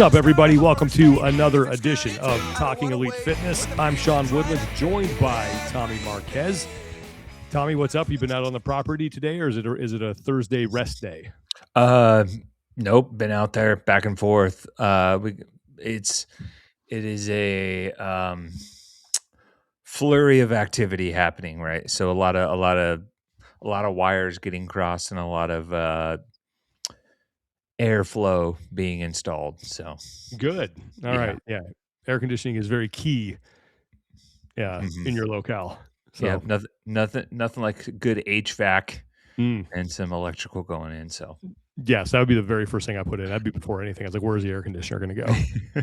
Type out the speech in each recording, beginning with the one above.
up, everybody? Welcome to another edition of Talking Elite Fitness. I'm Sean Woodland, joined by Tommy Marquez. Tommy, what's up? You been out on the property today, or is it a Thursday rest day? Nope. Been out there back and forth. It is a flurry of activity happening, right? So a lot of wires getting crossed and a lot of airflow being installed. So Good. All right. Yeah. Air conditioning is very key. Yeah, in your locale. So yeah, nothing like good HVAC and some electrical going in. So yes, that would be the very first thing I put in. That'd be before anything. I was like, where's the air conditioner going to go?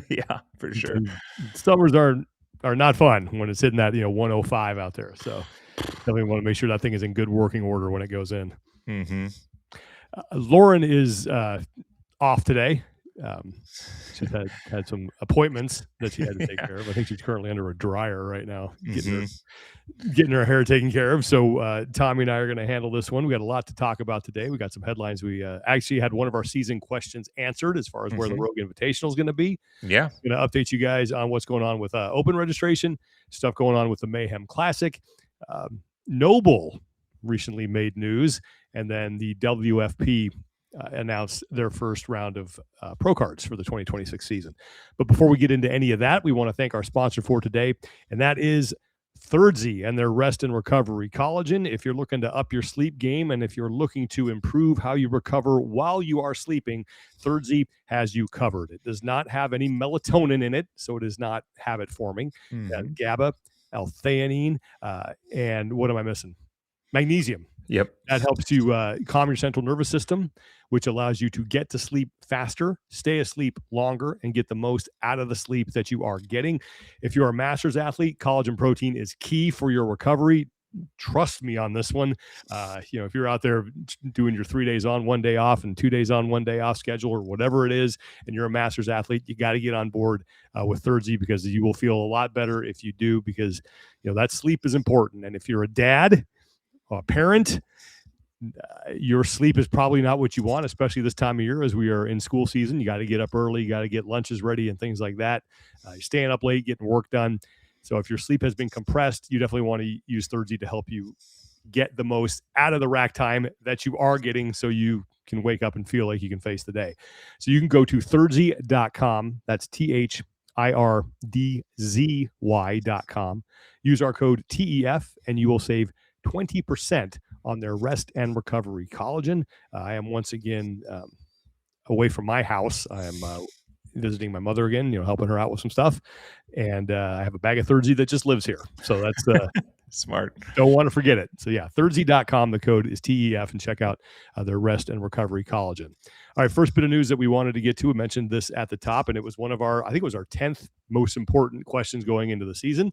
Yeah, for sure. Summers are not fun when it's hitting that 105 out there. So definitely want to make sure that thing is in good working order when it goes in. Lauren is off today. She's had some appointments that she had to take care of. I think she's currently under a dryer right now, getting her hair taken care of. So Tommy and I are going to handle this one. We got a lot to talk about today. We got some headlines. We actually had one of our season questions answered as far as where the Rogue Invitational is going to be. Yeah. Going to update you guys on what's going on with open registration, stuff going on with the Mayhem Classic. NOBULL recently made news, and then the WFP announced their first round of pro cards for the 2026 season. But before we get into any of that, we want to thank our sponsor for today, and that is Thirdzy and their Rest and Recovery Collagen. If you're looking to up your sleep game and if you're looking to improve how you recover while you are sleeping, Thirdzy has you covered. It does not have any melatonin in it, so it is not habit forming. GABA, L-theanine, and what am I missing? Magnesium. Yep. That helps you calm your central nervous system, which allows you to get to sleep faster, stay asleep longer, and get the most out of the sleep that you are getting. If you're a master's athlete, collagen protein is key for your recovery. Trust me on this one. If you're out there doing your 3 days on, 1 day off, and 2 days on, 1 day off schedule, or whatever it is, and you're a master's athlete, you got to get on board with Thirdzy, because you will feel a lot better if you do, because that sleep is important. And if you're a dad, a parent, your sleep is probably not what you want, especially this time of year as we are in school season. You got to get up early, you got to get lunches ready and things like that. You're staying up late, getting work done. So if your sleep has been compressed, you definitely want to use Thirdzy to help you get the most out of the rack time that you are getting, so you can wake up and feel like you can face the day. So you can go to thirdzy.com. That's THIRDZY.com. Use our code TEF and you will save 20% on their Rest and Recovery Collagen. I am once again away from my house. I am visiting my mother again, helping her out with some stuff. And I have a bag of Thirdzy that just lives here. So that's smart. Don't want to forget it. So yeah, thirdzy.com. The code is TEF, and check out their Rest and Recovery Collagen. All right, first bit of news that we wanted to get to. We mentioned this at the top, and it was one of our, I think it was our 10th most important questions going into the season.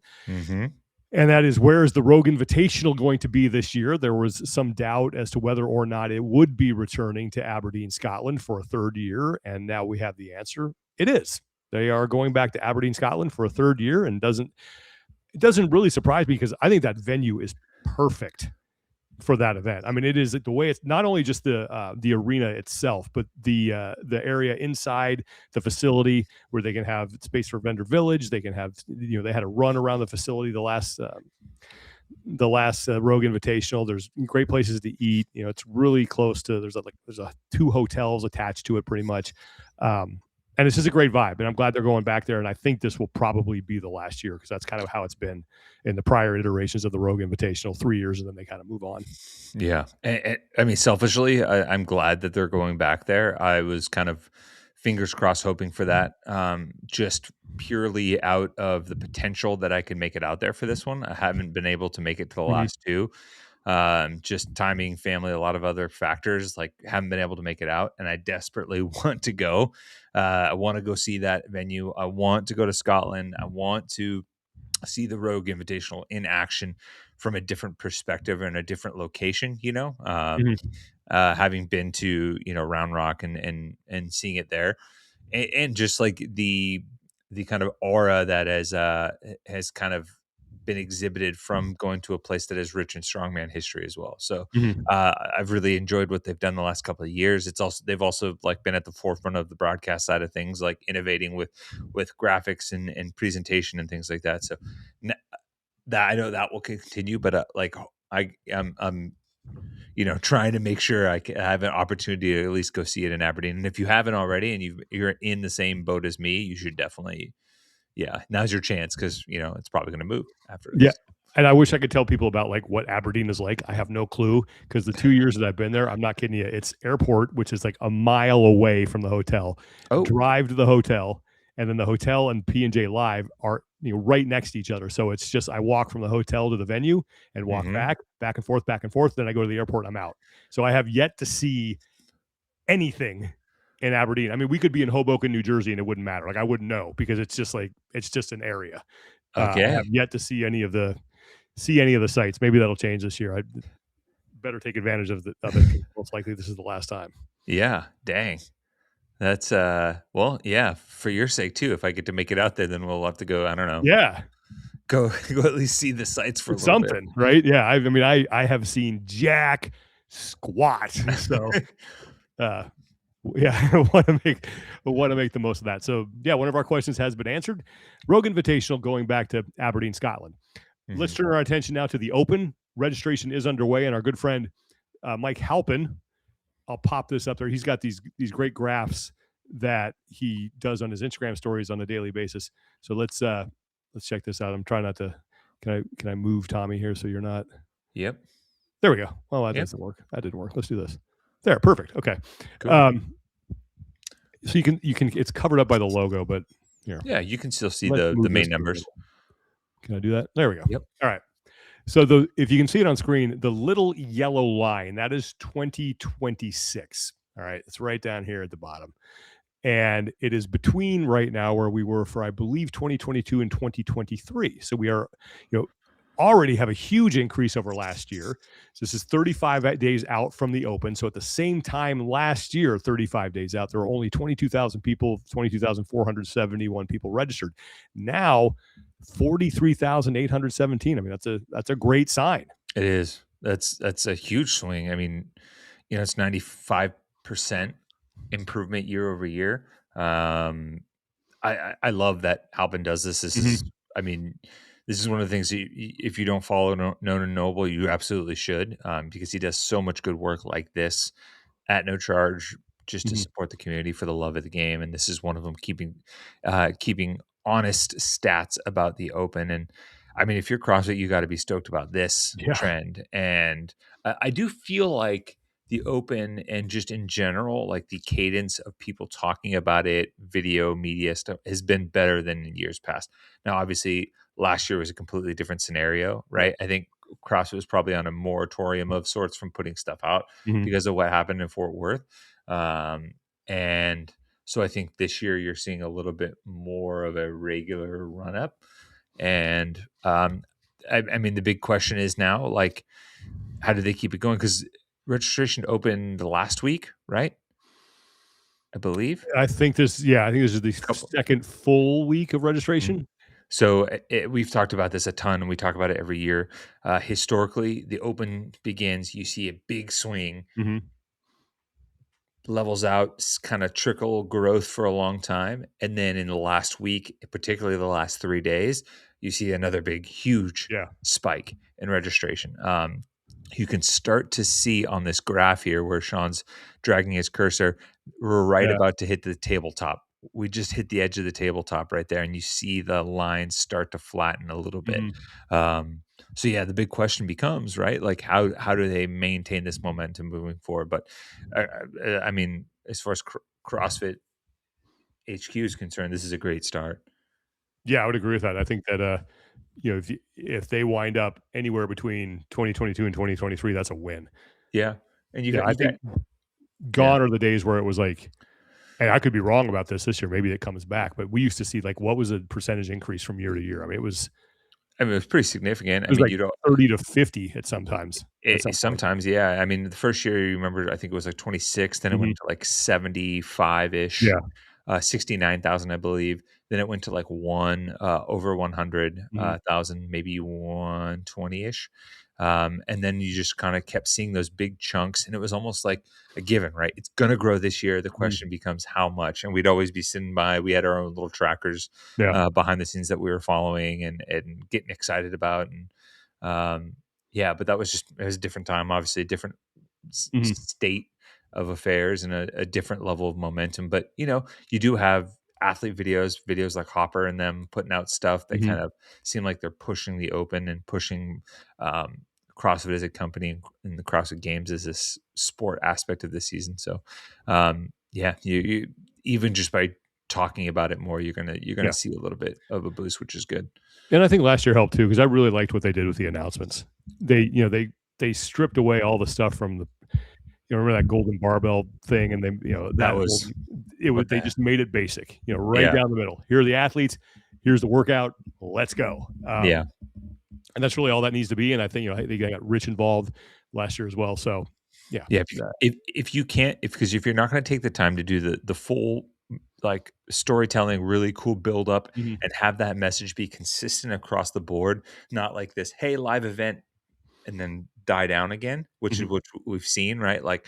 And that is, where is the Rogue Invitational going to be this year? There was some doubt as to whether or not it would be returning to Aberdeen, Scotland for a third year. And now we have the answer. It is. They are going back to Aberdeen, Scotland for a third year, and it doesn't really surprise me, because I think that venue is perfect for that event. I mean, it is the way it's not only just the arena itself, but the area inside the facility where they can have space for vendor village. They can have, they had a run around the facility the last Rogue Invitational. There's great places to eat. It's really close to, there's 2 hotels attached to it pretty much. And it's just a great vibe, and I'm glad they're going back there. And I think this will probably be the last year, because that's kind of how it's been in the prior iterations of the Rogue Invitational, 3 years, and then they kind of move on. Yeah. And I mean, selfishly, I'm glad that they're going back there. I was kind of fingers crossed hoping for that, just purely out of the potential that I could make it out there for this one. I haven't been able to make it to the last 2. Just timing, family, a lot of other factors, like haven't been able to make it out, and I desperately want to go. I want to go see that venue. I want to go to Scotland. I want to see the Rogue Invitational in action from a different perspective and a different location, having been to, Round Rock and seeing it there, and just like the kind of aura that has kind of been exhibited from going to a place that has rich in strongman history as well. So Mhm. I've really enjoyed what they've done the last couple of years. They've also like been at the forefront of the broadcast side of things, like innovating with graphics and presentation and things like that. So that I know that will continue, but I'm trying to make sure I have an opportunity to at least go see it in Aberdeen. And if you haven't already and you're in the same boat as me, you should definitely, now's your chance because, it's probably going to move after Yeah. this. And I wish I could tell people about like what Aberdeen is like. I have no clue because the 2 years that I've been there, I'm not kidding you. It's airport, which is like a mile away from the hotel. Oh, Drive to the hotel, and then the hotel and P&J Live are right next to each other. So it's just I walk from the hotel to the venue and walk hmm back and forth, back and forth. Then I go to the airport. And I'm out. So I have yet to see anything in Aberdeen. I mean, we could be in Hoboken, New Jersey, and it wouldn't matter. Like I wouldn't know because it's just an area. I have okay. yet to see any of the sites. Maybe that'll change this year. I better take advantage of it because most likely this is the last time. Yeah. Dang. That's well, yeah, for your sake too. If I get to make it out there, then we'll have to go, I don't know, Yeah, go at least see the sites for a it's little bit. something, right? Yeah, I mean, I have seen jack squat, so uh, yeah, want to make the most of that. So yeah, one of our questions has been answered. Rogue Invitational going back to Aberdeen, Scotland. Let's Mhm. turn our attention now to the Open. Registration is underway, and our good friend Mike Halpin. I'll pop this up there. He's got these great graphs that he does on his Instagram stories on a daily basis. So let's check this out. I'm trying not to. Can I move Tommy here so you're not? Yep. There we go. Oh, that Yep. doesn't work. That didn't work. Let's do this. There, perfect. Okay. Cool. So you can. It's covered up by the logo, but here. Yeah, you can still see Let's the move main this. numbers. Can I do that? There we go. Yep. All right. So if you can see it on screen, the little yellow line, that is 2026. All right. It's right down here at the bottom. And it is between right now where we were for, I believe, 2022 and 2023. So we are, already have a huge increase over last year. So this is 35 days out from the Open. So at the same time last year, 35 days out, there were only 22,000 people, 22,471 people registered. Now, 43,817. I mean, that's a great sign. It is. That's a huge swing. I mean, it's 95% improvement year over year. I love that Albin does this. This is, Mhm. I mean, this is one of the things if you don't follow Known and Noble, you absolutely should, because he does so much good work like this at no charge, just to Mhm. support the community for the love of the game. And this is one of them, keeping honest stats about the Open. And I mean, if you're CrossFit, you got to be stoked about this Yeah. trend. And I do feel like the Open and just in general, like the cadence of people talking about it, video, media stuff has been better than in years past. Now, obviously, last year was a completely different scenario, right? I think CrossFit was probably on a moratorium of sorts from putting stuff out Mhm. because of what happened in Fort Worth. And so I think this year you're seeing a little bit more of a regular run up. And I mean, the big question is now, like, how do they keep it going? Because registration opened last week, right? I believe. I think this is the Couple. second full week of Mhm. registration. So we've talked about this a ton, and we talk about it every year. Historically, the Open begins, you see a big swing, Mhm. levels out, kind of trickle growth for a long time. And then in the last week, particularly the last 3 days, you see another big, huge Yeah. spike in registration. You can start to see on this graph here where Sean's dragging his cursor, we're right Yeah. about to hit the tabletop. We just hit the edge of the tabletop right there, and you see the lines start to flatten a little bit. Mhm. So yeah, the big question becomes, right? Like how do they maintain this momentum moving forward? But I mean, as far as CrossFit HQ is concerned, this is a great start. Yeah, I would agree with that. I think that if they wind up anywhere between 2022 and 2023, that's a win. Yeah, and I you got think yeah. gone are the days where it was like, and I could be wrong about this year. Maybe it comes back, but we used to see like what was a percentage increase from year to year. I mean, I mean, it was pretty significant. it I was mean, like you don't. 30 to 50 at sometimes at some point. Sometimes, yeah. I mean, the first year you remember, I think it was like 26. Then it went Mhm. to like 75 ish, Yeah. 69,000, I believe. Then it went to like over 100,000, maybe 120-ish. And then you just kind of kept seeing those big chunks, and it was almost like a given, right? It's going to grow this year. The question becomes how much. And we'd always be sitting by. We had our own little trackers behind the scenes that we were following and getting excited about. And yeah, but that was just, it was a different time, obviously a different state of affairs and a different level of momentum. But you do have athlete videos like Hopper and them putting out stuff that kind of seem like they're pushing the open and pushing CrossFit as a company and the CrossFit Games as this sport aspect of this season. So yeah, you even just by talking about it more, you're gonna see a little bit of a boost, which is good. And I think last year helped too, because I really liked what they did with the announcements. They stripped away all the stuff from the, remember that golden barbell thing, and then they just made it basic, right down the middle. Here are the athletes, here's the workout, let's go. And that's really all that needs to be. And I think they got Rich involved last year as well. So yeah. If you're not going to take the time to do the full like storytelling, really cool build up, and have that message be consistent across the board, not like this, hey, live event, and then die down again, which is what we've seen, right? Like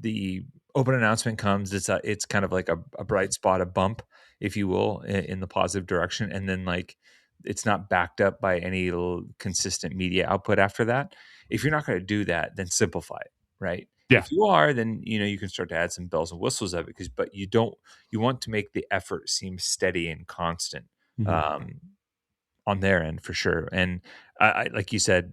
the open announcement comes, it's kind of like a bright spot, a bump, if you will, in the positive direction, and then like it's not backed up by any consistent media output after that. If you're not going to do that, then simplify it, right? Yeah. If you are, then you can start to add some bells and whistles of it, but you want to make the effort seem steady and constant on their end for sure. And I like you said,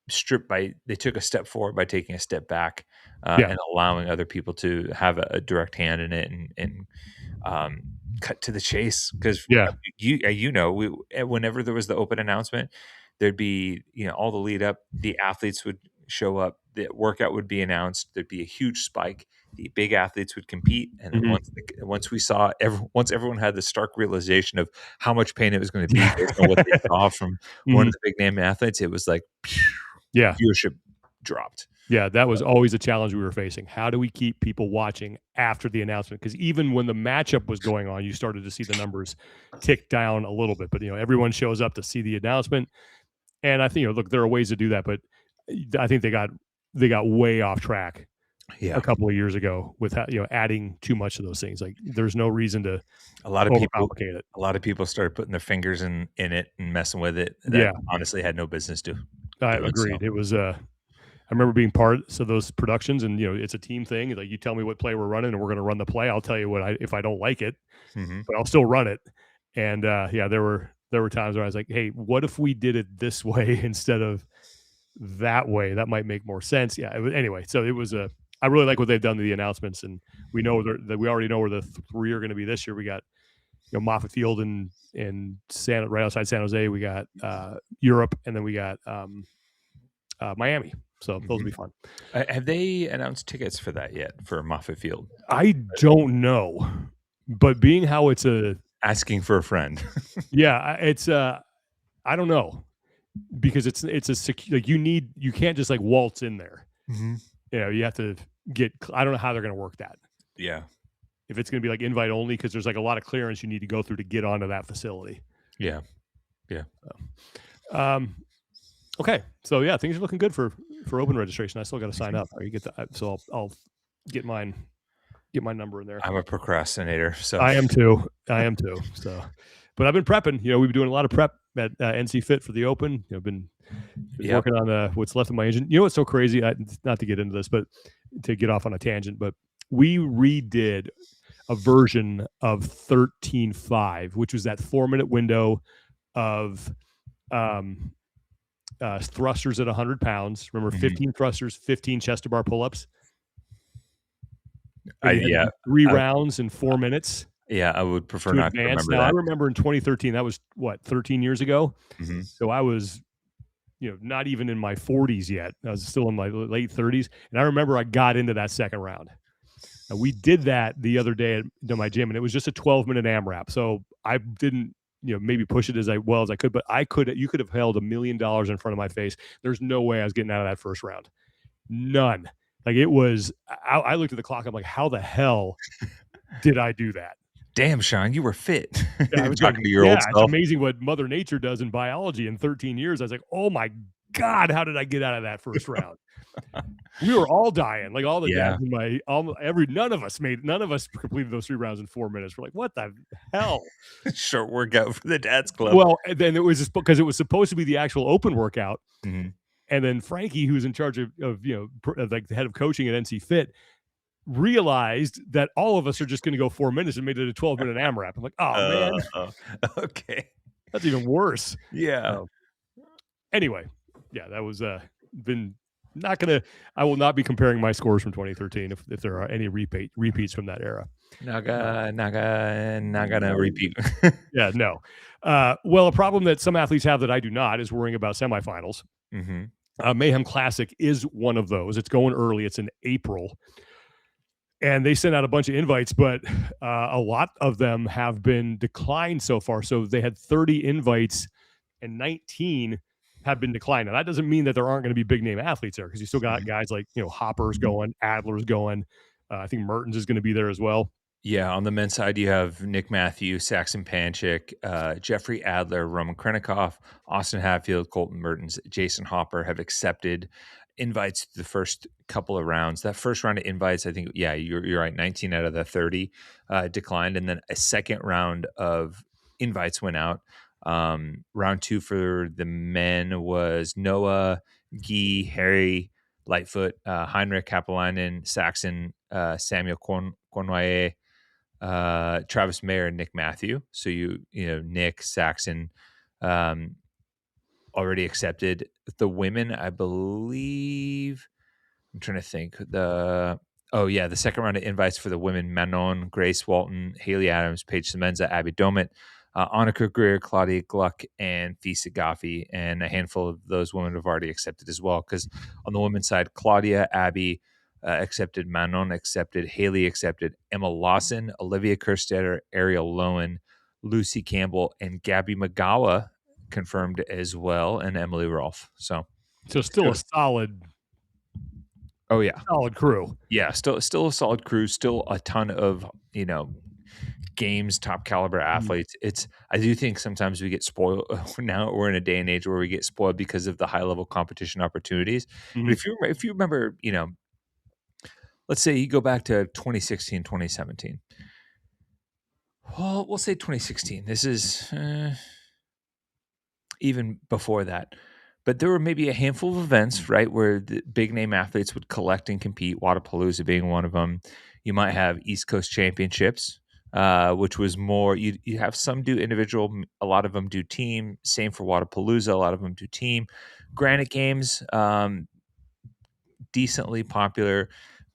they took a step forward by taking a step back and allowing other people to have a direct hand in it and cut to the chase. Because whenever there was the open announcement, there'd be all the lead up, the athletes would show up, the workout would be announced, there'd be a huge spike, the big athletes would compete, and then once everyone had the stark realization of how much pain it was going to be based on what they saw from one of the big name athletes, it was like viewership dropped. Yeah, that was always a challenge we were facing. How do we keep people watching after the announcement? Because even when the matchup was going on, you started to see the numbers tick down a little bit. But everyone shows up to see the announcement, and I think look, there are ways to do that, but I think they got way off track a couple of years ago with adding too much of those things. Like there's no reason to overcomplicate it. A lot of people started putting their fingers in it and messing with it. That honestly had no business to. I agreed. So. It was I remember being part of those productions, and it's a team thing. Like you tell me what play we're running, and we're going to run the play. I'll tell you if I don't like it, but I'll still run it. And there were times where I was like, hey, what if we did it this way instead of that way? That might make more sense. Anyway, so it was I really like what they've done to the announcements, and we know that we already know where the three are going to be this year. We got Moffett Field in right outside San Jose. We got Europe, and then we got Miami. So those will be fun. Have they announced tickets for that yet for Moffett Field? I don't know, but being how it's asking for a friend. it's I don't know, because it's like you can't just like waltz in there. You have to I don't know how they're going to work that. Yeah. If it's going to be like invite only, because there's like a lot of clearance you need to go through to get onto that facility. Yeah. Okay. So things are looking good for open registration. I still got to sign up. So I'll get my number in there. I'm a procrastinator, so I am too. So, but I've been prepping. We've been doing a lot of prep at NC Fit for the Open. Been working on what's left of my engine. What's so crazy? Not to get into this, but to get off on a tangent. But we redid a version of 13.5, which was that 4-minute window of thrusters at 100 pounds. Remember, 15 thrusters, 15 chest to bar pull-ups. 3 rounds in 4 minutes. Yeah, I would prefer not to remember that. I remember in 2013, that was 13 years ago. So I was, not even in my 40s yet. I was still in my late 30s, and I remember I got into that second round. Now, we did that the other day at my gym, and it was just a 12-minute AMRAP. So I didn't, maybe push it as well as I could, but you could have held $1 million in front of my face. There's no way I was getting out of that first round. None. Like it was, I looked at the clock. I'm like, how the hell did I do that? Damn, Sean, you were fit. Yeah, I was Talking going, to your yeah, old it's self. amazing what Mother Nature does in biology in 13 years. I was like, "Oh my god, how did I get out of that first round?" We were all dying, like, all the Yeah. dads in my none of us completed those 3 rounds in 4 minutes. We're like, "What the hell?" Short workout for the dad's club. Well, and then it was just because it was supposed to be the actual open workout, Mhm. and then Frankie, who's in charge of, like, the head of coaching at NC Fit, realized that all of us are just gonna go 4 minutes and made it a 12-minute AMRAP. I'm like, "Oh, man, Uh, okay. that's even worse." Yeah. So, anyway, yeah, that was, been not gonna I will not be comparing my scores from 2013 if there are any repeats from that era. Uh, Not gonna repeat. yeah, no. Well, a problem that some athletes have that I do not is worrying about semifinals. Mhm. Mayhem Classic is one of those. It's going early. It's in April. And they sent out a bunch of invites, but a lot of them have been declined so far. So they had 30 invites and 19 have been declined. Now, that doesn't mean that there aren't going to be big name athletes there because you still got Mhm. guys like, Hopper's going, Adler's going. I think Mertens is going to be there as well. Yeah, on the men's side, you have Nick Matthews, Saxon Panchik, Jeffrey Adler, Roman Krennikov, Austin Hatfield, Colton Mertens, Jason Hopper have accepted invites to the first couple of rounds. That first round of invites, I think, yeah, you're right. 19 out of the 30 declined, and then a second round of invites went out. Round two for the men was Noah, Guy, Harry, Lightfoot, Heinrich Kapelainen, Saxon, Samuel Cornoyer, Travis Mayer and Nick Matthew. So Nick Saxon um, already accepted. The women, I believe. I'm trying to think. The second round of invites for the women: Manon, Grace Walton, Haley Adams, Paige Semenza, Abby Domit, Annika Greer, Claudia Gluck, and Fisa Gaffi. And a handful of those women have already accepted as well. Because on the women's side, Claudia, Abby accepted, Manon accepted, Haley accepted, Emma Lawson, Olivia Kerstetter, Ariel Lowen, Lucy Campbell, and Gabby McGawa confirmed as well, and Emily Rolfe. So, So still a solid, oh yeah, solid crew. yeah, still a solid crew, still a ton of, games, top caliber athletes. I do think sometimes we get spoiled. Now we're in a day and age where we get spoiled because of the high level competition opportunities. But Mhm. if you remember, let's say you go back to 2016, 2017. Well, we'll say 2016. This is even before that. But there were maybe a handful of events, right, where the big name athletes would collect and compete, Wadapalooza being one of them. You might have East Coast Championships, which was more, you have some do individual, a lot of them do team. Same for Wadapalooza, a lot of them do team. Granite Games, decently popular.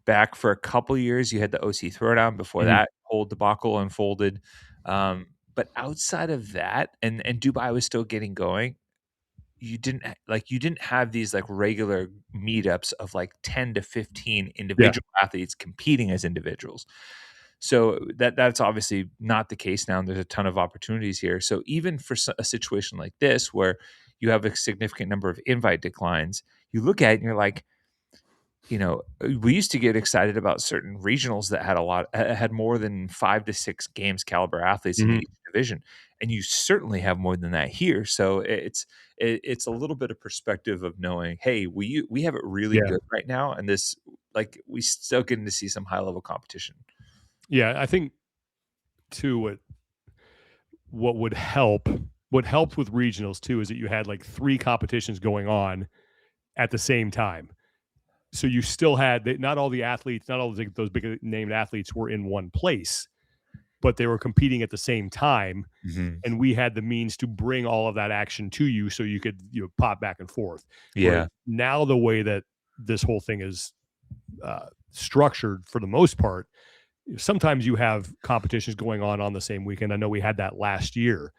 Back for a couple years, you had the OC Throwdown. Before Mhm. that whole debacle unfolded. But outside of that, and Dubai was still getting going, you didn't have these like regular meetups of like 10 to 15 Yeah. individual athletes competing as individuals. So that's obviously not the case now, and there's a ton of opportunities here. So even for a situation like this where you have a significant number of invite declines, you look at it and you're like, we used to get excited about certain regionals that had more than 5 to 6 games caliber athletes in Mhm. each division, and you certainly have more than that here. So it's a little bit of perspective of knowing, hey, we have it really Yeah. good right now, and this, like, we still getting to see some high level competition. Yeah, I think too what what helped with regionals too is that you had like 3 competitions going on at the same time. So you still had not all the athletes, not all those big named athletes were in one place, but they were competing at the same time, Hmm. and we had the means to bring all of that action to you so you could, pop back and forth. Whereas Yeah, now the way that this whole thing is structured for the most part, sometimes you have competitions going on the same weekend. I know we had that last year,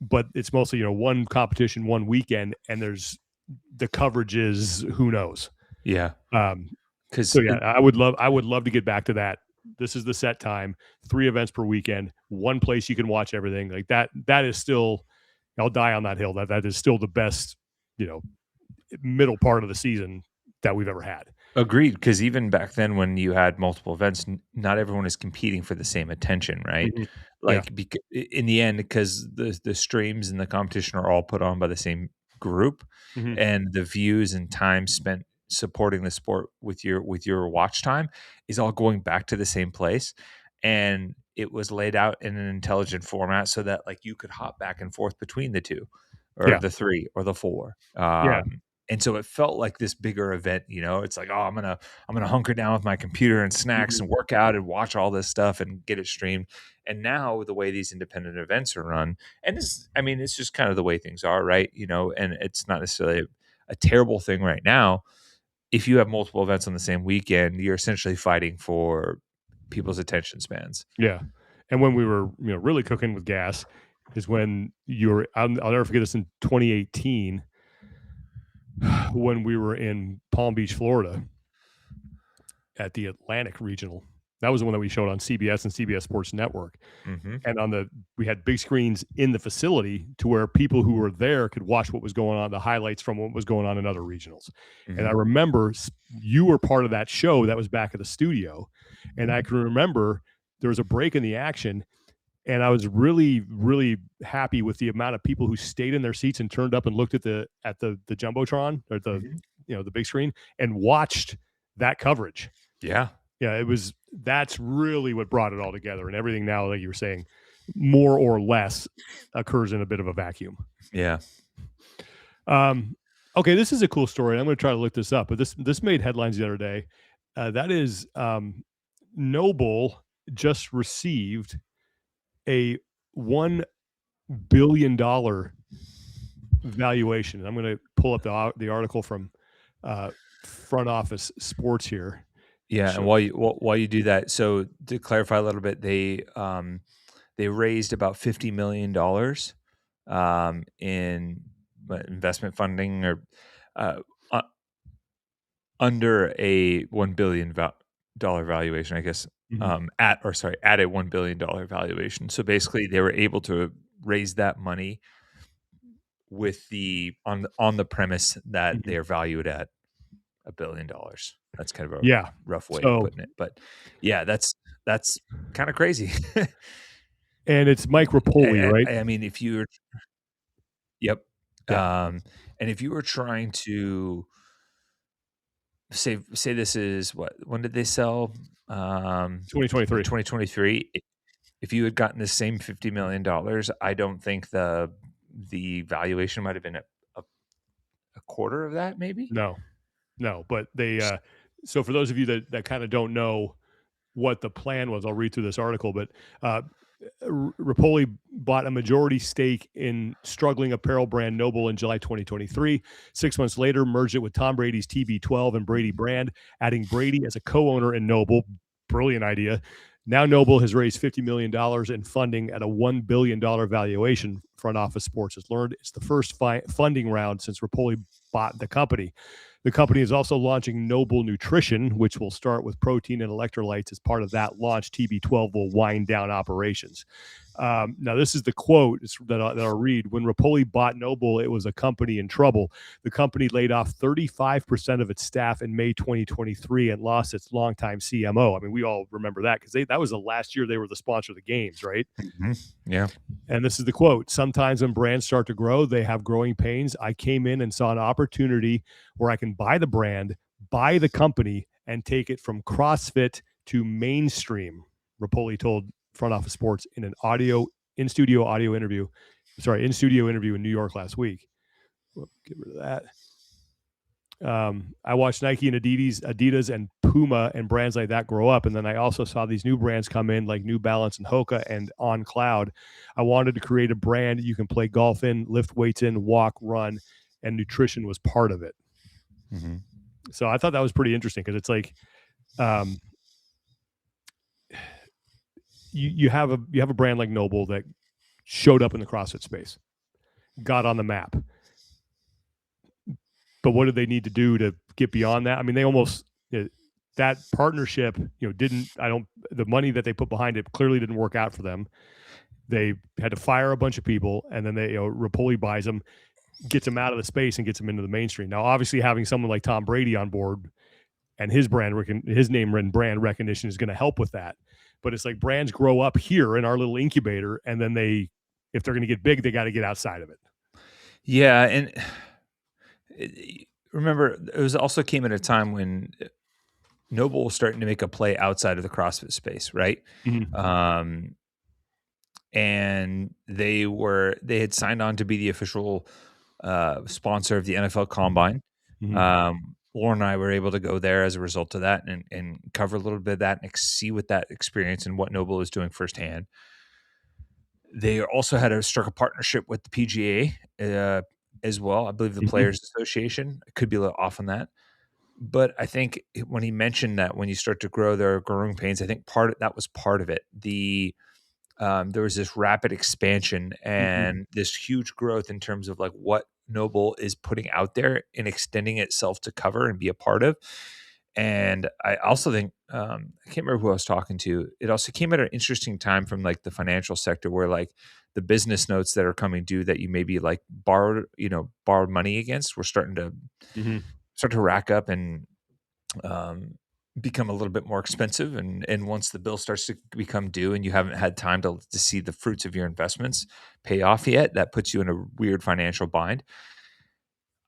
but it's mostly, one competition, one weekend, and there's the coverage is who knows. yeah, Um, because so yeah, I would love to get back to that. This is the set time, 3 events per weekend, one place you can watch everything like that. That is still, I'll die on that hill. That is still the best, you know, middle part of the season that we've ever had. Agreed, because even back then when you had multiple events, not everyone is competing for the same attention, right? Mhm. Yeah. Like in the end, because the streams and the competition are all put on by the same group, Mhm. and the views and time spent supporting the sport with your watch time is all going back to the same place, and it was laid out in an intelligent format so that like you could hop back and forth between the two, or Yeah. the three, or the four. Yeah. And so it felt like this bigger event, it's like, oh, I'm gonna hunker down with my computer and snacks Mhm. and work out and watch all this stuff and get it streamed. And now the way these independent events are run, and it's just kind of the way things are, right? And it's not necessarily a terrible thing right now. If you have multiple events on the same weekend, you're essentially fighting for people's attention spans. Yeah. And when we were, really cooking with gas is when you were, I'll never forget this in 2018 when we were in Palm Beach, Florida at the Atlantic Regional. That was the one that we showed on CBS and CBS Sports Network. Mm-hmm. And we had big screens in the facility to where people who were there could watch what was going on, the highlights from what was going on in other regionals. And I Mm-hmm. remember you were part of that show that was back at the studio. And I can remember there was a break in the action. And I was really, really happy with the amount of people who stayed in their seats and turned up and looked at the Jumbotron, or Mm-hmm. the big screen, and watched that coverage. Yeah. Yeah, that's really what brought it all together. And everything now, like you were saying, more or less occurs in a bit of a vacuum. Yeah. Okay, this is a cool story. I'm going to try to look this up, but this made headlines the other day. That is, NOBULL just received a $1 billion valuation. I'm going to pull up the article from Front Office Sports here. Yeah, So, and while you do that, so to clarify a little bit, they raised about $50 million in investment funding, or uh, uh, under a $1 billion valuation, I guess. mhm. At a $1 billion valuation. So basically, they were able to raise that money with on the premise that Mhm. they are valued at $1 billion. That's kind of a Yeah. rough way of So, putting it, but yeah, that's kind of crazy. and it's Mike Rapoli, right? I mean, if you were, yep, Yeah. and if you were trying to say this is when did they sell? 2023. 2023. If you had gotten the same $50 million, I don't think the valuation might have been a quarter of that, maybe. No, but so for those of you that kind of don't know what the plan was, I'll read through this article, but uh, Rapoli bought a majority stake in struggling apparel brand NOBULL in July 2023. 6 months later, merged it with Tom Brady's TB12 and Brady brand, adding Brady as a co-owner in NOBULL. Brilliant idea. Now NOBULL has raised $50 million in funding at a $1 billion valuation. Front Office Sports has learned it's the first funding round since Rapoli bought the company. The company is also launching NOBULL Nutrition, which will start with protein and electrolytes. As part of that launch, TB12 will wind down operations. Now, this is the quote that I'll read. When Rapoli bought NOBULL, it was a company in trouble. The company laid off 35% of its staff in May 2023 and lost its longtime CMO. I mean, we all remember that because that was the last year they were the sponsor of the games, right? Mm-hmm. Yeah. And this is the quote. Sometimes when brands start to grow, they have growing pains. I came in and saw an opportunity where I can buy the brand, buy the company, and take it from CrossFit to mainstream, Rapoli told Front Office Sports in an in-studio interview in New York last week. Get rid of that. I watched Nike and Adidas and Puma and brands like that grow up. And then I also saw these new brands come in like New Balance and Hoka and On Cloud. I wanted to create a brand you can play golf in, lift weights in, walk, run, and nutrition was part of it. Mm-hmm. So I thought that was pretty interesting because it's like, you have a brand like NOBULL that showed up in the CrossFit space, got on the map. But what did they need to do to get beyond that? I mean, they almost that partnership, the money that they put behind it clearly didn't work out for them. They had to fire a bunch of people, and then Rapoli buys them, gets them out of the space, and gets them into the mainstream. Now, obviously, having someone like Tom Brady on board and his name and brand recognition is going to help with that. But it's like brands grow up here in our little incubator, and then if they're going to get big, they got to get outside of it. Yeah, and remember, it was also came at a time when NOBULL was starting to make a play outside of the CrossFit space, right? Mm-hmm. And they had signed on to be the official sponsor of the NFL Combine. Mm-hmm. Lauren and I were able to go there as a result of that and cover a little bit of that and see what that experience and what NOBULL is doing firsthand. They also had struck a partnership with the PGA as well. I believe the Mm-hmm. Players Association. I could be a little off on that. But I think when he mentioned that when you start to grow, there are growing pains. I think that was part of it. There was this rapid expansion and this huge growth in terms of like what NOBULL is putting out there and extending itself to cover and be a part of. And I also think I can't remember who I was talking to. It also came at an interesting time from like the financial sector where like the business notes that are coming due that you maybe like borrowed money against were starting to rack up and become a little bit more expensive. And once the bill starts to become due and you haven't had time to see the fruits of your investments pay off yet, that puts you in a weird financial bind.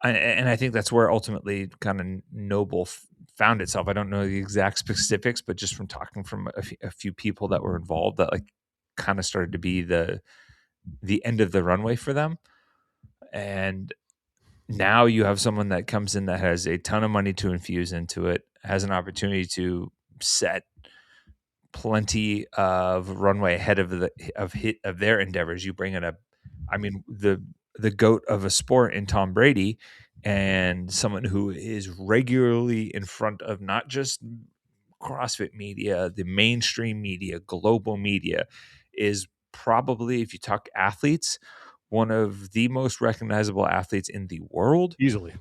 And I think that's where ultimately kind of NOBULL found itself. I don't know the exact specifics, but just from talking from a few people that were involved, that like kind of started to be the end of the runway for them. And now you have someone that comes in that has a ton of money to infuse into it, has an opportunity to set plenty of runway ahead of their endeavors. You bring in the GOAT of a sport in Tom Brady, and someone who is regularly in front of not just CrossFit media, the mainstream media, global media, is probably, if you talk athletes, one of the most recognizable athletes in the world. Easily.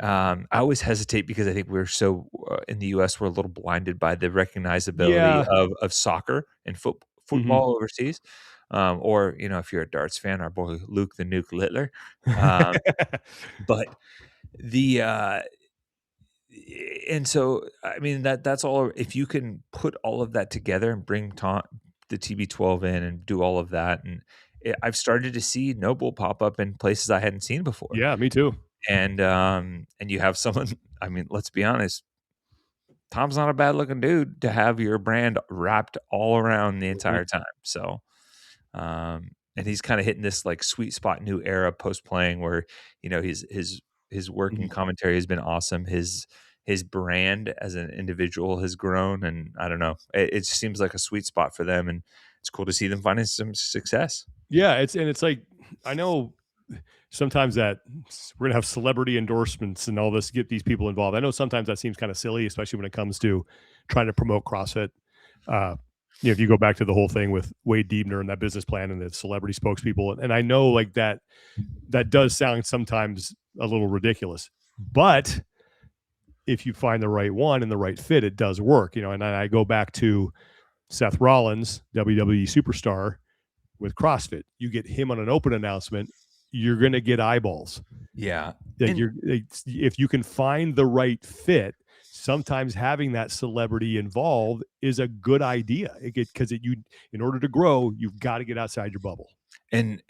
I always hesitate because I think we're so in the US, we're a little blinded by the recognizability of soccer and football overseas. Or, if you're a darts fan, our boy Luke the Nuke Littler. But the and so I mean that's all. If you can put all of that together and bring the TB12 in and do all of that, and I've started to see NOBULL pop up in places I hadn't seen before. Yeah, me too. And you have someone, I mean, let's be honest, Tom's not a bad looking dude to have your brand wrapped all around the entire time. So, and he's kind of hitting this like sweet spot new era post playing where, his work and commentary has been awesome. His brand as an individual has grown, and I don't know, it just seems like a sweet spot for them, and it's cool to see them finding some success. Yeah, it's like, I know sometimes that we're gonna have celebrity endorsements and all this to get these people involved. I know sometimes that seems kind of silly, especially when it comes to trying to promote CrossFit. If you go back to the whole thing with Wade Diebner and that business plan and the celebrity spokespeople, and I know like that does sound sometimes a little ridiculous, but if you find the right one and the right fit, it does work. And I go back to Seth Rollins, WWE superstar, with CrossFit. You get him on an open announcement, you're going to get eyeballs. Yeah. If you can find the right fit, sometimes having that celebrity involved is a good idea. Because in order to grow, you've got to get outside your bubble. And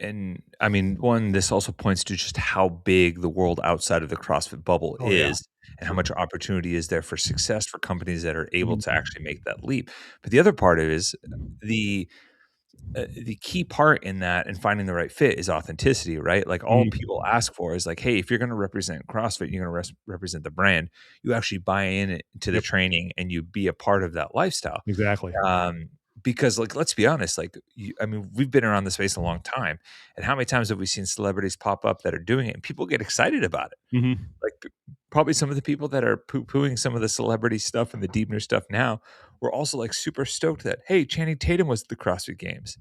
I mean, this also points to just how big the world outside of the CrossFit bubble is, and how much opportunity is there for success for companies that are able to actually make that leap. But the other part of it is the key part in that and finding the right fit is authenticity, right? Like all people ask for is like, hey, if you're going to represent CrossFit, you're going to represent the brand, you actually buy into the training and you be a part of that lifestyle. Exactly. Because like, let's be honest, like, we've been around the space a long time, and how many times have we seen celebrities pop up that are doing it and people get excited about it? Like probably some of the people that are poo-pooing some of the celebrity stuff and the Diebner stuff now were also like super stoked that, hey, Channing Tatum was at the CrossFit Games,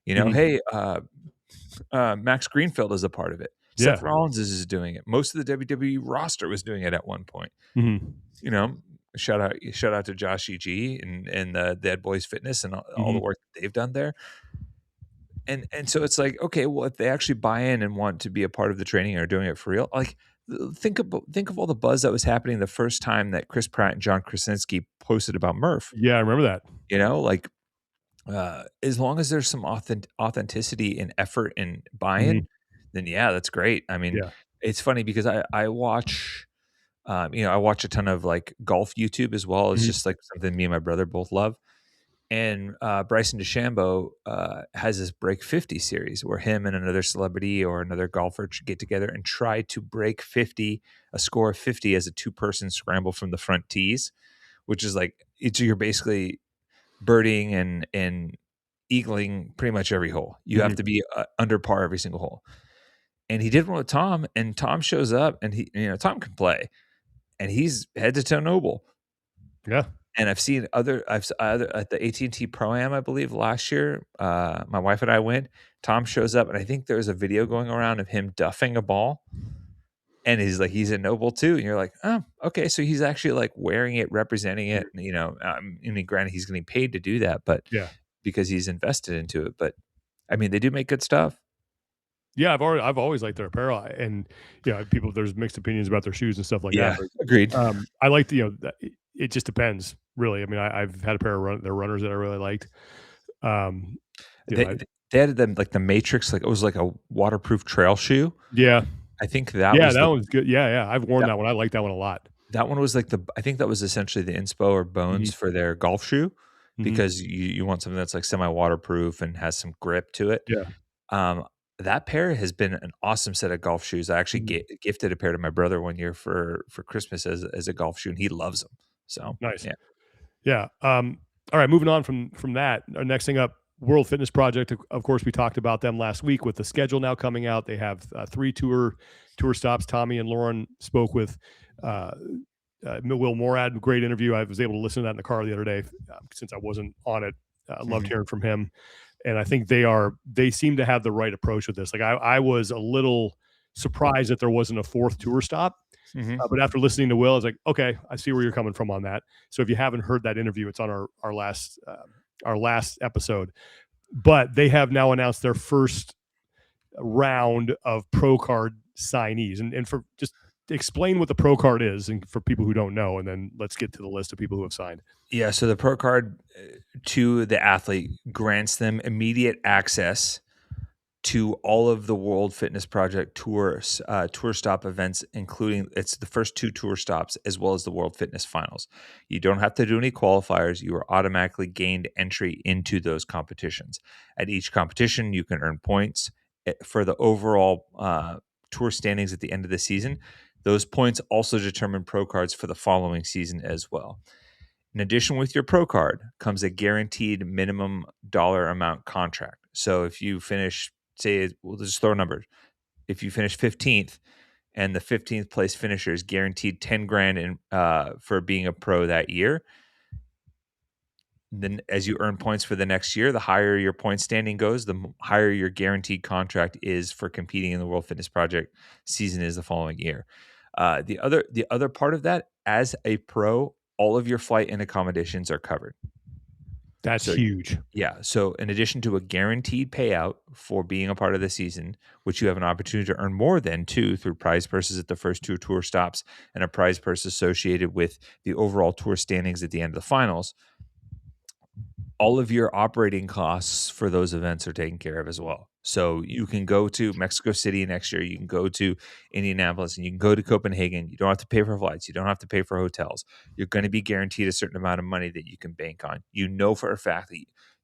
hey, Max Greenfield is a part of it. Seth Rollins is doing it. Most of the WWE roster was doing it at one point. Shout out to Josh E.G. and the Dead Boys Fitness and all the work that they've done there. And so it's like, okay, well, if they actually buy in and want to be a part of the training and are doing it for real, like think of all the buzz that was happening the first time that Chris Pratt and John Krasinski posted about Murph. Yeah, I remember that. Like as long as there's some authenticity and effort and Mhm. buy-in, then yeah, that's great. I mean, Yeah. it's funny because I watch I watch a ton of like golf YouTube as well. It's Mhm. just like something me and my brother both love. And Bryson DeChambeau has this Break 50 series where him and another celebrity or another golfer get together and try to break 50, a score of 50 as a two-person scramble from the front tees, which is like you're basically birding and eagling pretty much every hole. You have Mhm. to be under par every single hole. And he did one with Tom, and Tom shows up, and Tom can play, and he's head to toe noble. Yeah. And I've seen other at the AT&T Pro-Am, I believe, last year, my wife and I went. Tom shows up, and I think there's a video going around of him duffing a ball, and he's a noble too. And you're like, oh, okay, so he's actually like wearing it, representing Mhm. it. I mean, granted, he's getting paid to do that, but Yeah. because he's invested into it. But I mean, they do make good stuff. Yeah, I've always liked their apparel, and, people there's mixed opinions about their shoes and stuff like that, Yeah, agreed. but, I like the, it just depends, really. I mean, I've had a pair of their runners that I really liked. Um, you know, They I they added them like the Matrix, like it was like a waterproof trail shoe. Yeah. I think that Yeah, was that one's good. Yeah, yeah, I've worn that that one. I like that one a lot. that one was like I think that was essentially the inspo or bones Mhm. for their golf shoe Mhm. because you want something that's like semi-waterproof and has some grip to it. Yeah. Um, that pair has been an awesome set of golf shoes. I actually Mhm. gifted a pair to my brother one year for Christmas as a golf shoe, and he loves them. So, Nice. yeah. Yeah. All right. Moving on from that. Our next thing up, World Fitness Project. Of course, we talked about them last week with the schedule now coming out. They have 3 tour stops. Tommy and Lauren spoke with uh, Will Morad. Great interview. I was able to listen to that in the car the other day since I wasn't on it. Loved Mhm. hearing from him. And I think they seem to have the right approach with this. Like I was a little surprised that there wasn't a 4th tour stop. Mhm. But after listening to Will, I was like, okay, I see where you're coming from on that. So if you haven't heard that interview, it's on our last episode. But they have now announced their first round of Pro Card signees, and for just explain what the Pro Card is, and for people who don't know, and then let's get to the list of people who have signed. Yeah, so the pro card to the athlete grants them immediate access to all of the World Fitness Project tour stop events, including it's the first 2 tour stops as well as the World Fitness Finals. You don't have to do any qualifiers. You are automatically gained entry into those competitions. At each competition, you can earn points for the overall tour standings at the end of the season. Those points also determine pro cards for the following season as well. In addition, with your pro card comes a guaranteed minimum dollar amount contract. So if you finish, say, we'll just throw numbers. If you finish 15th and the 15th place finisher is guaranteed 10 grand for being a pro that year, then as you earn points for the next year, the higher your point standing goes, the higher your guaranteed contract is for competing in the World Fitness Project season is the following year. The other part of that, as a pro, all of your flight and accommodations are covered. That's So huge. yeah, so in addition to a guaranteed payout for being a part of the season, which you have an opportunity to earn more than too through prize purses at the first 2 tour stops and a prize purse associated with the overall tour standings at the end of the finals, all of your operating costs for those events are taken care of as well. So you can go to Mexico City next year, you can go to Indianapolis, and you can go to Copenhagen. You don't have to pay for flights, you don't have to pay for hotels. You're going to be guaranteed a certain amount of money that you can bank on. You know for a fact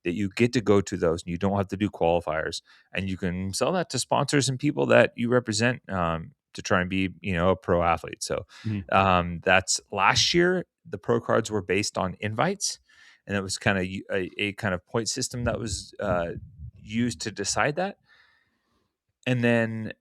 that you get to go to those and you don't have to do qualifiers, and you can sell that to sponsors and people that you represent to try and be a pro athlete. So Mhm. that's last year. The pro cards were based on invites, and it was kind of a kind of point system that was used to decide that. And then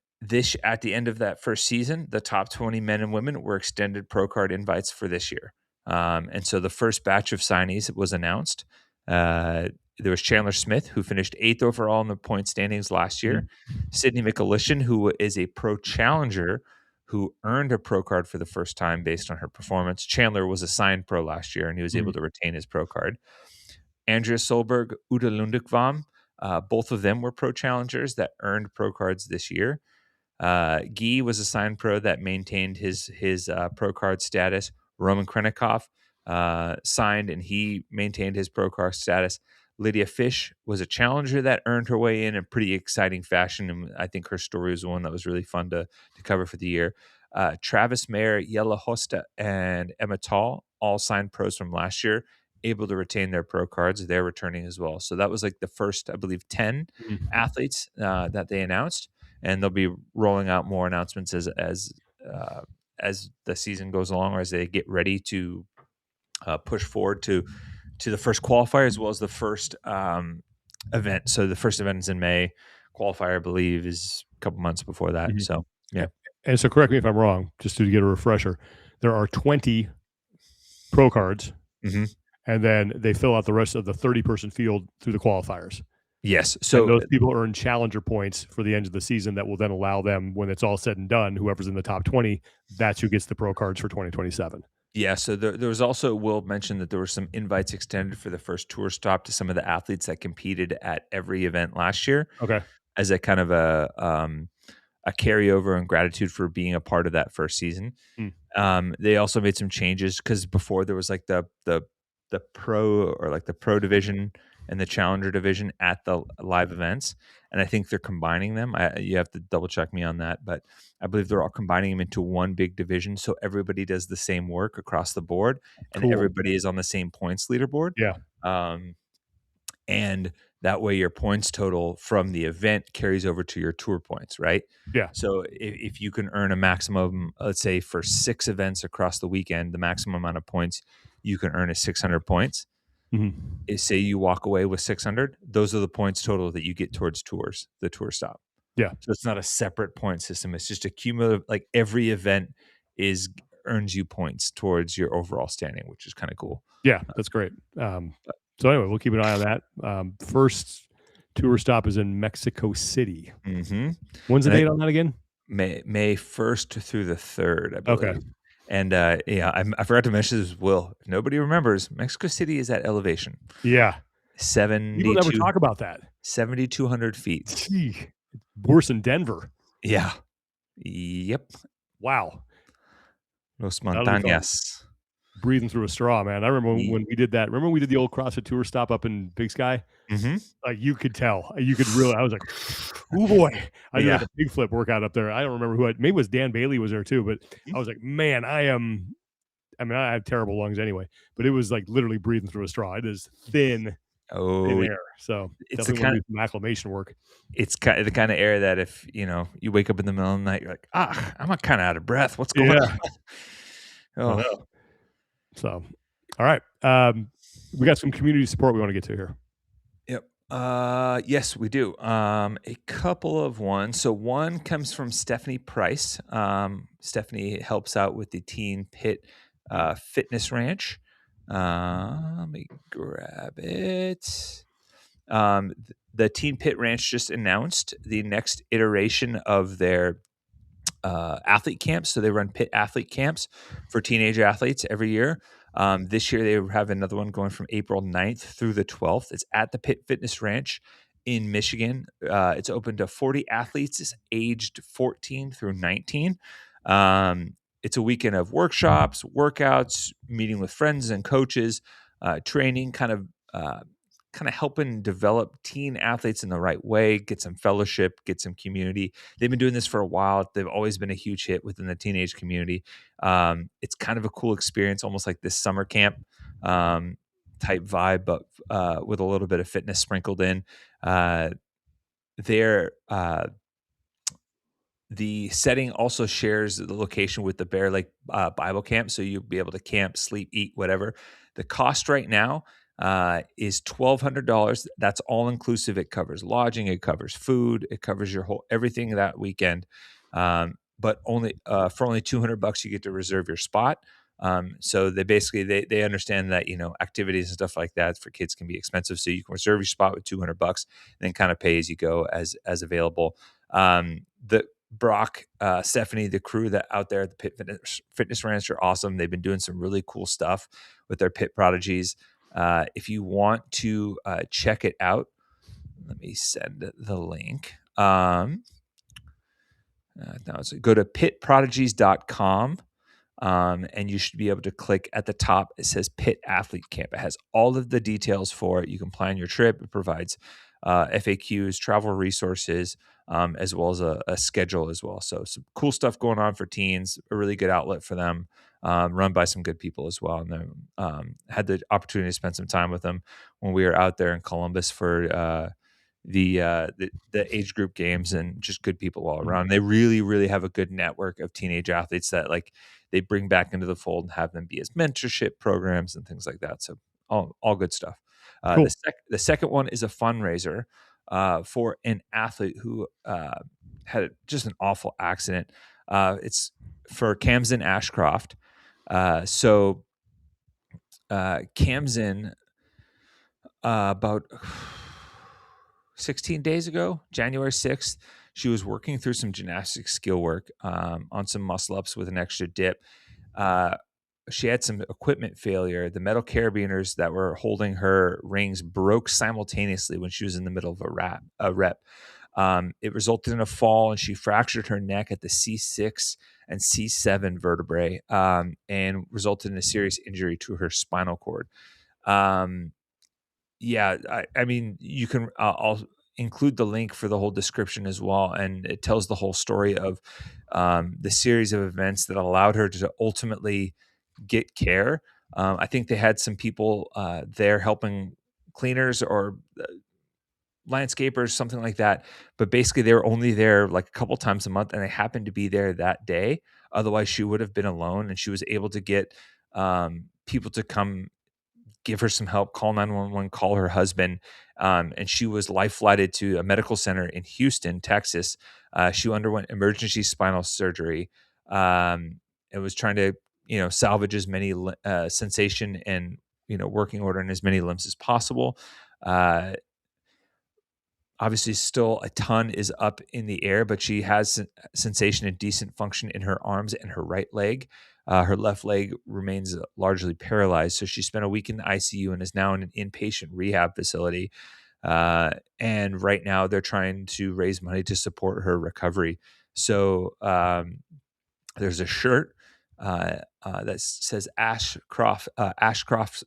at the end of that first season, the top 20 men and women were extended pro card invites for this year. And so the first batch of signees was announced. There was Chandler Smith, who finished 8th overall in the point standings last year. Mhm. Sydney McAlishan, who is a pro challenger, who earned a pro card for the first time based on her performance. Chandler was a signed pro last year, and he was able Mhm. to retain his pro card. Andrea Solberg, Uda Lundekvam, Both of them were pro challengers that earned pro cards this year. Guy was a signed pro that maintained his pro card status. Roman Krenikov signed and he maintained his pro card status. Lydia Fish was a challenger that earned her way in a pretty exciting fashion, and I think her story was one that was really fun to cover for the year. Travis Mayer, Yella Hosta, and Emma Tall all signed pros from last year, able to retain their pro cards. They're returning as well. So that was like the first, I believe, 10 athletes that they announced, and they'll be rolling out more announcements as the season goes along, or as they get ready to push forward to the first qualifier as well as the first event. So the first event is in May. Qualifier, I believe, is a couple months before that. So yeah. And so correct me if I'm wrong, just to get a refresher. There are 20 pro cards, and then they fill out the rest of the 30-person field through the qualifiers. Yes. So and those people earn challenger points for the end of the season that will then allow them, when it's all said and done, whoever's in the top 20, that's who gets the pro cards for 2027. Yeah, so there was also, Will mentioned that there were some invites extended for the first tour stop to some of the athletes that competed at every event last year. Okay. As a kind of a carryover and gratitude for being a part of that first season. They also made some changes because before there was like the pro, or like the pro division and the challenger division at the live events, and I think they're combining them. You have to double check me on that, but I believe they're all combining them into one big division, so everybody does the same work across the board, and everybody is on the same points leaderboard. Yeah. And that way your points total from the event carries over to your tour points, right? Yeah. So if you can earn a maximum, let's say for 6 events across the weekend, the maximum amount of points you can earn is 600 points. Say you walk away with 600, those are the points total that you get towards the tour stop. Yeah. So it's not a separate point system. It's just a cumulative, like every event earns you points towards your overall standing, which is kind of cool. Yeah, that's great. So anyway, we'll keep an eye on that. First tour stop is in Mexico City. When's the date on that again? May 1st through the 3rd, I believe. Okay. And I forgot to mention this, Will. If nobody remembers, Mexico City is at elevation. Yeah. People never talk about that. 7,200 feet. Gee, worse than Denver. Yeah. Yep. Wow. Los Montañas. Breathing through a straw, man. I remember when we did that. Remember when we did the old CrossFit tour stop up in Big Sky? Like you could tell. You could really. I was like, oh boy. I did like a big flip workout up there. I don't remember maybe it was Dan Bailey was there too, but I was like, man, I have terrible lungs anyway, but it was like literally breathing through a straw. It is thin in air. So it's the kind of acclimation work. It's the kind of air that if you wake up in the middle of the night, you're like, I'm kind of out of breath. What's going on? Oh. So, all right. We got some community support we want to get to here. Yep. Yes, we do. A couple of ones. So one comes from Stephanie Price. Stephanie helps out with the Teen Pit Fitness Ranch. Let me grab it. The Teen Pit Ranch just announced the next iteration of their athlete camps. So they run pit athlete camps for teenage athletes every year. This year they have another one going from April 9th through the 12th. It's at the Pit Fitness Ranch in Michigan. It's open to 40 athletes aged 14 through 19. It's a weekend of workshops, workouts, meeting with friends and coaches, training, kind of helping develop teen athletes in the right way, get some fellowship, get some community. They've been doing this for a while. They've always been a huge hit within the teenage community. It's kind of a cool experience, almost like this summer camp type vibe, but with a little bit of fitness sprinkled in. The setting also shares the location with the Bear Lake Bible Camp, so you'll be able to camp, sleep, eat, whatever. The cost right now is $1,200. That's all inclusive. It covers lodging, it covers food, it covers your whole everything that weekend. But only for only $200, you get to reserve your spot. So they understand that activities and stuff like that for kids can be expensive. So you can reserve your spot with $200, and then kind of pay as you go as available. The Brock, Stephanie, the crew that out there at the Pit Fitness Ranch are awesome. They've been doing some really cool stuff with their Pit Prodigies. If you want to check it out, let me send the link. Now go to pitprodigies.com. And you should be able to click at the top. It says Pit Athlete Camp. It has all of the details for it. You can plan your trip. It provides FAQs, travel resources, as well as a schedule as well. So some cool stuff going on for teens, a really good outlet for them, run by some good people as well. And then had the opportunity to spend some time with them when we were out there in Columbus for the age group games, and just good people all around. They really have a good network of teenage athletes that like they bring back into the fold and have them be as mentorship programs and things like that. So all good stuff. Cool. The second one is a fundraiser for an athlete who had just an awful accident. It's for Camden Ashcroft. So Camden about 16 days ago, January 6th, she was working through some gymnastic skill work on some muscle ups with an extra dip. She had some equipment failure. The metal carabiners that were holding her rings broke simultaneously when she was in the middle of a rep. It resulted in a fall, and she fractured her neck at the C6 and C7 vertebrae, and resulted in a serious injury to her spinal cord. Yeah, I mean, you can. I'll include the link for the whole description as well, and it tells the whole story of the series of events that allowed her to ultimately get care. I think they had some people there helping, cleaners or landscapers, something like that. But basically, they were only there like a couple times a month, and they happened to be there that day. Otherwise, she would have been alone, and she was able to get people to come give her some help, call 911, call her husband. And she was life flighted to a medical center in Houston, Texas. She underwent emergency spinal surgery. And was trying to, salvage as many sensation and, working order in as many limbs as possible. Obviously, still a ton is up in the air, but she has sensation and decent function in her arms and her right leg. Her left leg remains largely paralyzed. So she spent a week in the ICU and is now in an inpatient rehab facility. And right now they're trying to raise money to support her recovery. So there's a shirt that says Ashcroft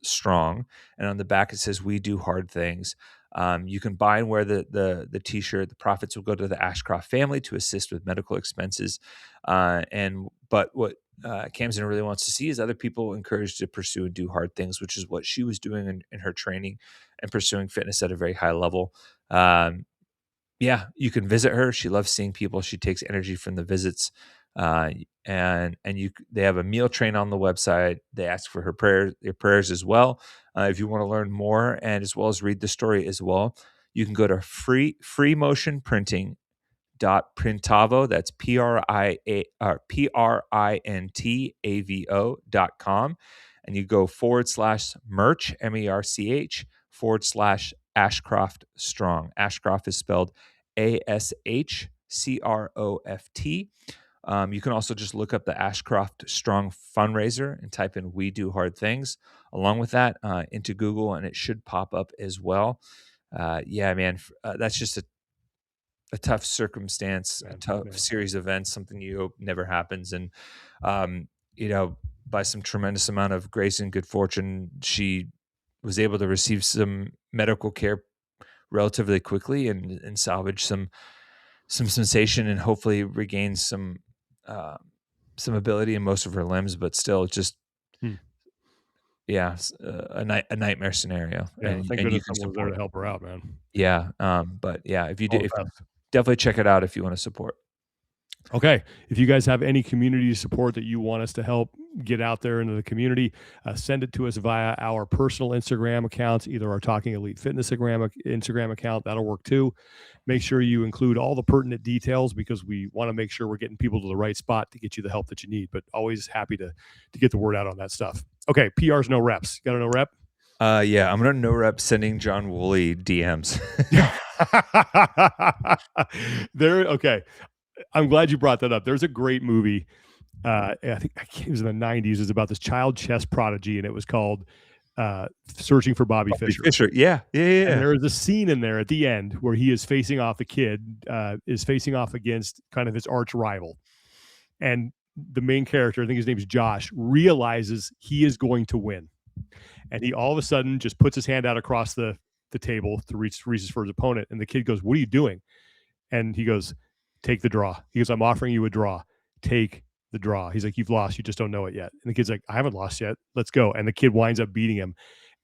Strong, and on the back it says "We do hard things." You can buy and wear the T-shirt. The profits will go to the Ashcroft family to assist with medical expenses. But what Camden really wants to see is other people encouraged to pursue and do hard things, which is what she was doing in her training and pursuing fitness at a very high level. Yeah, you can visit her. She loves seeing people. She takes energy from the visits. And they have a meal train on the website. They ask for your prayers as well. If you want to learn more and as well as read the story as well, you can go to freemotionprinting.printavo. That's PRINTAVO.com. And you go /merch, MERCH /Ashcroft Strong. Ashcroft is spelled ASHCROFT. You can also just look up the Ashcroft Strong fundraiser and type in "We Do Hard Things" along with that into Google, and it should pop up as well. Yeah, man, that's just a tough circumstance, a tough series of events, something you hope never happens. And, by some tremendous amount of grace and good fortune, she was able to receive some medical care relatively quickly and salvage some sensation and hopefully regain some ability in most of her limbs, but still just, a nightmare scenario. Yeah, and thank you goodness can someone was there support. to help her out, man. Yeah. But yeah, if All definitely check it out if you want to support. Okay. If you guys have any community support that you want us to help get out there into the community, send it to us via our personal Instagram accounts, either our Talking Elite Fitness Instagram account. That'll work too. Make sure you include all the pertinent details because we want to make sure we're getting people to the right spot to get you the help that you need, but always happy to get the word out on that stuff. Okay. PR's no reps. Got a no rep? Yeah, I'm gonna no rep sending John Woolley DMs. Okay. I'm glad you brought that up. There's a great movie. I think it was in the 90s. It was about this child chess prodigy, and it was called searching for Bobby Bobby Fischer. Fischer. Yeah. And there is a scene in there at the end where he is facing off, the kid is facing off against kind of his arch rival. And the main character, I think his name is Josh, realizes he is going to win. And he all of a sudden just puts his hand out across the table to reaches for his opponent. And the kid goes, "What are you doing?" And he goes, "Take the draw." He goes, "I'm offering you a draw. Take the draw." He's like, "You've lost. You just don't know it yet." And the kid's like, "I haven't lost yet. Let's go." And the kid winds up beating him.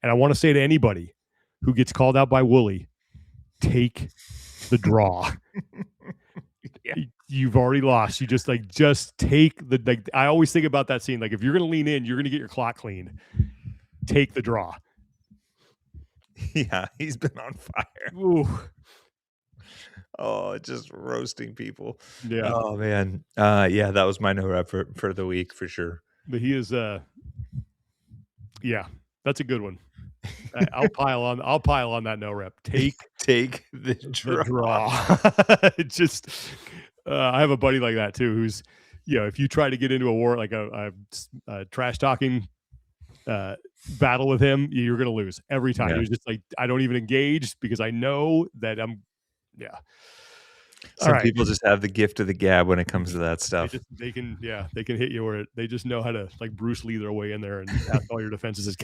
And I want to say to anybody who gets called out by Wooly, take the draw. Yeah. You've already lost. You just take the, like, I always think about that scene. Like, if you're going to lean in, you're going to get your clock cleaned. Take the draw. Yeah. He's been on fire. Ooh. Oh, just roasting people. Yeah. Oh man. Yeah, that was my no rep for the week for sure. But he is yeah, that's a good one. I'll pile on that no rep. Take the draw. It just I have a buddy like that too, who's, if you try to get into a war, like a trash talking battle with him, you're gonna lose every time. Yeah. He's just like, I don't even engage because I know that Some people just have the gift of the gab when it comes to that stuff. They can hit you where they just know how to, like, Bruce Lee their way in there and pass all your defenses. Is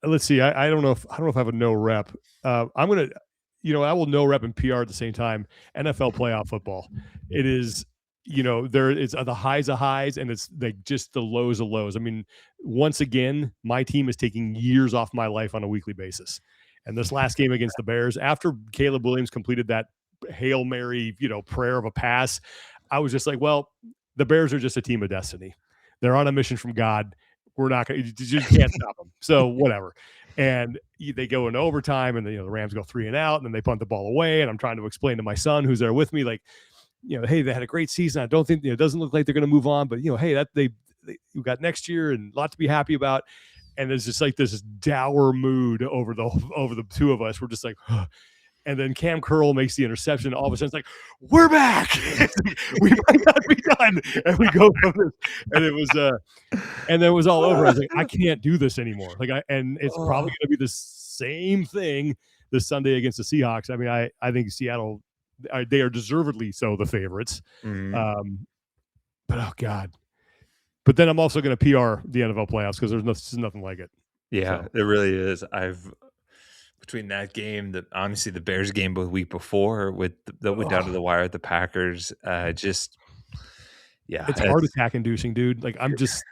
Let's see. I don't know if I have a no rep. I'm gonna, I will no rep and PR at the same time. NFL playoff football. It is, there it's the highs of highs and it's like just the lows of lows. I mean, once again, my team is taking years off my life on a weekly basis. And this last game against the Bears, after Caleb Williams completed that Hail Mary, prayer of a pass, I was just like, well, the Bears are just a team of destiny. They're on a mission from God. We're not going to, you just can't stop them. So whatever. And they go into overtime and the Rams go 3 and out and then they punt the ball away. And I'm trying to explain to my son who's there with me, like, hey, they had a great season. I don't think, it doesn't look like they're going to move on, but hey, that they got next year and a lot to be happy about. And there's just like this dour mood over the two of us. We're just like, huh. And then Cam Curl makes the interception. All of a sudden, it's like, we're back. We might not be done. And we go from this. And it was, and then it was all over. I was like, I can't do this anymore. And it's probably going to be the same thing this Sunday against the Seahawks. I mean, I think Seattle, they are deservedly so the favorites. Mm-hmm. But oh God. But then I'm also going to PR the NFL playoffs because there's nothing like it. Yeah, so. It really is. Between that game, honestly, the Bears game the week before with that went down to the wire at the Packers, it's heart attack inducing, dude. Like I'm just,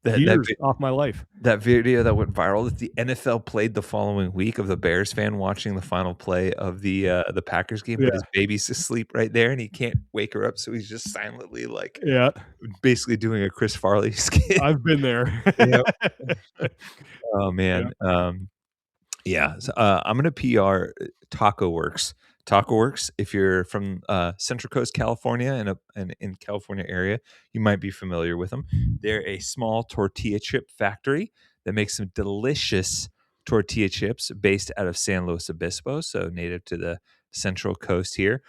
years off my life. That video that went viral that the NFL played the following week of the Bears fan watching the final play of the Packers game, but his baby's asleep right there and he can't wake her up, so he's just silently basically doing a Chris Farley skit. I've been there. Oh man. So, I'm gonna PR Taco Works. Taco Works, if you're from Central Coast, California, and in California area, you might be familiar with them. They're a small tortilla chip factory that makes some delicious tortilla chips based out of San Luis Obispo, so native to the Central Coast here.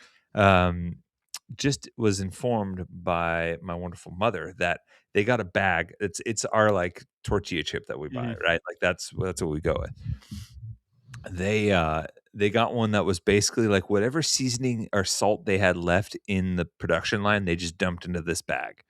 Just was informed by my wonderful mother that they got a bag. It's our like tortilla chip that we buy, right? Like that's what we go with. They got one that was basically like whatever seasoning or salt they had left in the production line, they just dumped into this bag.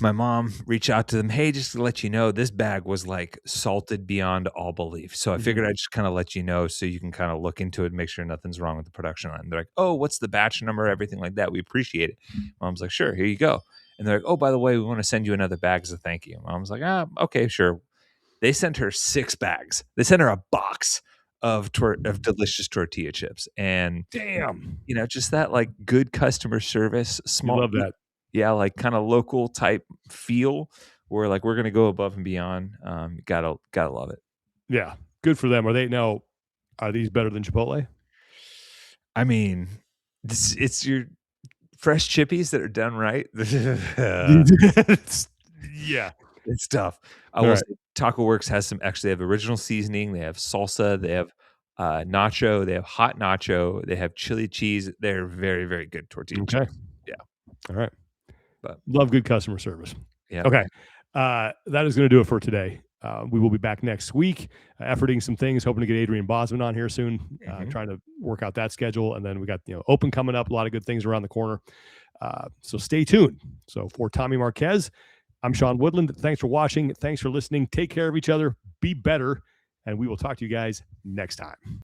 My mom reached out to them, hey, just to let you know, this bag was like salted beyond all belief. So I figured I'd just kind of let you know so you can kind of look into it and make sure nothing's wrong with the production line. They're like, oh, what's the batch number, everything like that. We appreciate it. Mom's like, sure, here you go. And they're like, oh, by the way, we want to send you another bag as a thank you. Mom's like, okay, sure. They sent her 6 bags. They sent her a box of delicious tortilla chips. And damn, just that like good customer service, small. I love that. Yeah, like kind of local type feel where like we're gonna go above and beyond. Gotta love it. Yeah, good for them. Are these better than Chipotle? I mean, it's your fresh chippies that are done right. Yeah. It's tough. I will say Taco Works has they have original seasoning, they have salsa, they have nacho, they have hot nacho, they have chili cheese. They're very, very good tortilla chips. Yeah. All right. But love good customer service. Yeah. Okay. That is going to do it for today. We will be back next week, efforting some things, hoping to get Adrian Bosman on here soon, trying to work out that schedule. And then we got, Open coming up, a lot of good things around the corner. So stay tuned. So for Tommy Marquez, I'm Sean Woodland. Thanks for watching. Thanks for listening. Take care of each other. Be better. And we will talk to you guys next time.